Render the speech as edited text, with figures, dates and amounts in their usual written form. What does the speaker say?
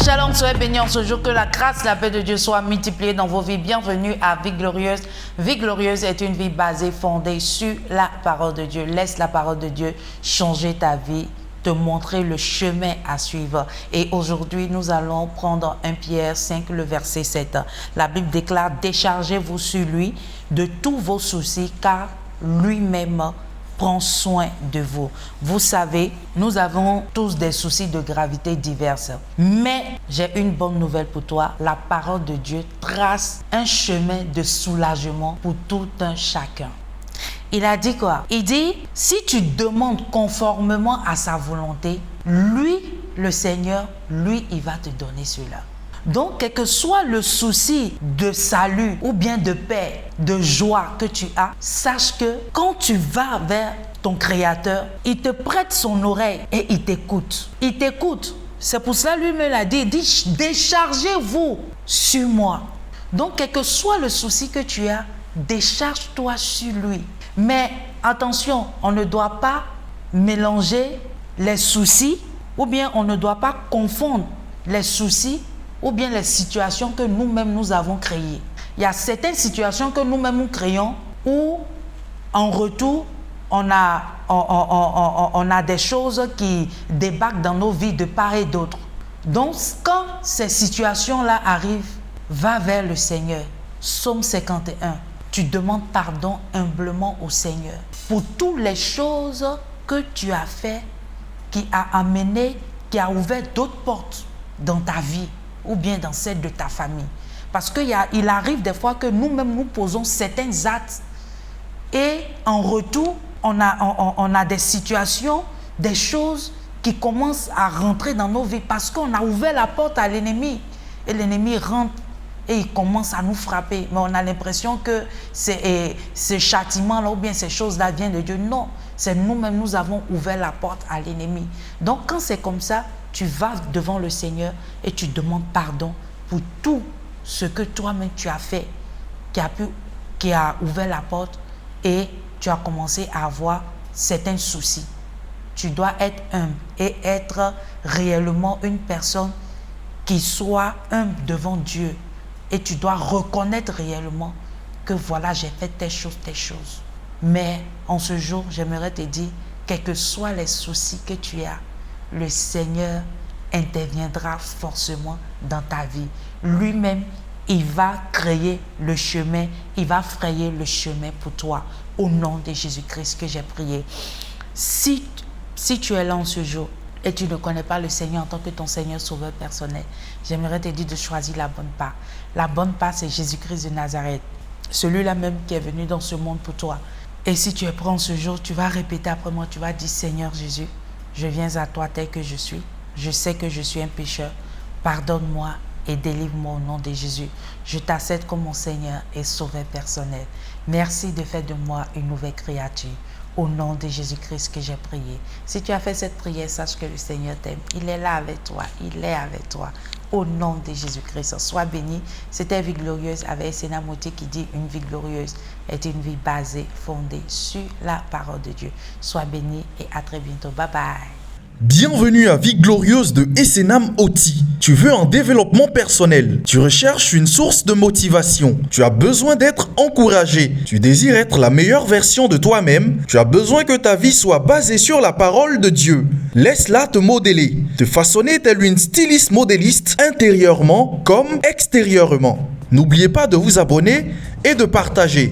Shalom, soyez bénis en ce jour, que la grâce, la paix de Dieu soit multipliée dans vos vies. Bienvenue à Vie Glorieuse. Vie Glorieuse est une vie basée, fondée sur la parole de Dieu. Laisse la parole de Dieu changer ta vie, te montrer le chemin à suivre. Et aujourd'hui, nous allons prendre 1 Pierre 5, le verset 7. La Bible déclare: déchargez-vous sur lui de tous vos soucis, car lui-même prend soin de vous. Vous savez, nous avons tous des soucis de gravité diverses. Mais j'ai une bonne nouvelle pour toi. La parole de Dieu trace un chemin de soulagement pour tout un chacun. Il a dit quoi? Il dit, si tu demandes conformément à sa volonté, lui, le Seigneur, lui, il va te donner cela. Donc, quel que soit le souci de salut ou bien de paix, de joie que tu as, sache que quand tu vas vers ton Créateur, il te prête son oreille et il t'écoute. Il t'écoute. C'est pour ça lui-même l'a dit, il dit, déchargez-vous sur moi. Donc, quel que soit le souci que tu as, décharge-toi sur lui. Mais attention, on ne doit pas mélanger les soucis ou bien on ne doit pas confondre les soucis ou bien les situations que nous-mêmes nous avons créées. Il y a certaines situations que nous-mêmes nous créons où, en retour, on a des choses qui débarquent dans nos vies de part et d'autre. Donc, quand ces situations-là arrivent, va vers le Seigneur. Psaume 51. Tu demandes pardon humblement au Seigneur pour toutes les choses que tu as fait, qui a amené, qui a ouvert d'autres portes dans ta vie ou bien dans celle de ta famille. Parce qu'il arrive des fois que nous-mêmes nous posons certains actes et en retour, on a des situations, des choses qui commencent à rentrer dans nos vies parce qu'on a ouvert la porte à l'ennemi. Et l'ennemi rentre et il commence à nous frapper. Mais on a l'impression que ce châtiment-là ou bien ces choses-là viennent de Dieu. Non, c'est nous-mêmes, nous avons ouvert la porte à l'ennemi. Donc quand c'est comme ça, tu vas devant le Seigneur et tu demandes pardon pour tout ce que toi-même tu as fait, qui a ouvert la porte et tu as commencé à avoir certains soucis. Tu dois être humble et être réellement une personne qui soit humble devant Dieu. Et tu dois reconnaître réellement que voilà, j'ai fait telle chose. Mais en ce jour, j'aimerais te dire, quels que soient les soucis que tu as, le Seigneur interviendra forcément dans ta vie. Lui-même, il va créer le chemin, il va frayer le chemin pour toi. Au nom de Jésus-Christ que j'ai prié. Si tu es là en ce jour et tu ne connais pas le Seigneur en tant que ton Seigneur sauveur personnel, j'aimerais te dire de choisir la bonne part. La bonne part, c'est Jésus-Christ de Nazareth, celui-là même qui est venu dans ce monde pour toi. Et si tu es prêt en ce jour, tu vas répéter après moi, tu vas dire: Seigneur Jésus, je viens à toi tel que je suis. Je sais que je suis un pécheur. Pardonne-moi et délivre-moi au nom de Jésus. Je t'accepte comme mon Seigneur et sauveur personnel. Merci de faire de moi une nouvelle créature. Au nom de Jésus-Christ que j'ai prié. Si tu as fait cette prière, sache que le Seigneur t'aime. Il est là avec toi. Il est avec toi. Au nom de Jésus-Christ, sois béni. C'était Vie Glorieuse avec Esséna Moutier qui dit: une vie glorieuse est une vie basée, fondée sur la parole de Dieu. Sois béni et à très bientôt. Bye bye. Bienvenue à Vie Glorieuse de Essénam Oti. Tu veux un développement personnel, tu recherches une source de motivation, tu as besoin d'être encouragé, tu désires être la meilleure version de toi-même, tu as besoin que ta vie soit basée sur la parole de Dieu. Laisse-la te modeler, te façonner telle une styliste modéliste intérieurement comme extérieurement. N'oubliez pas de vous abonner et de partager.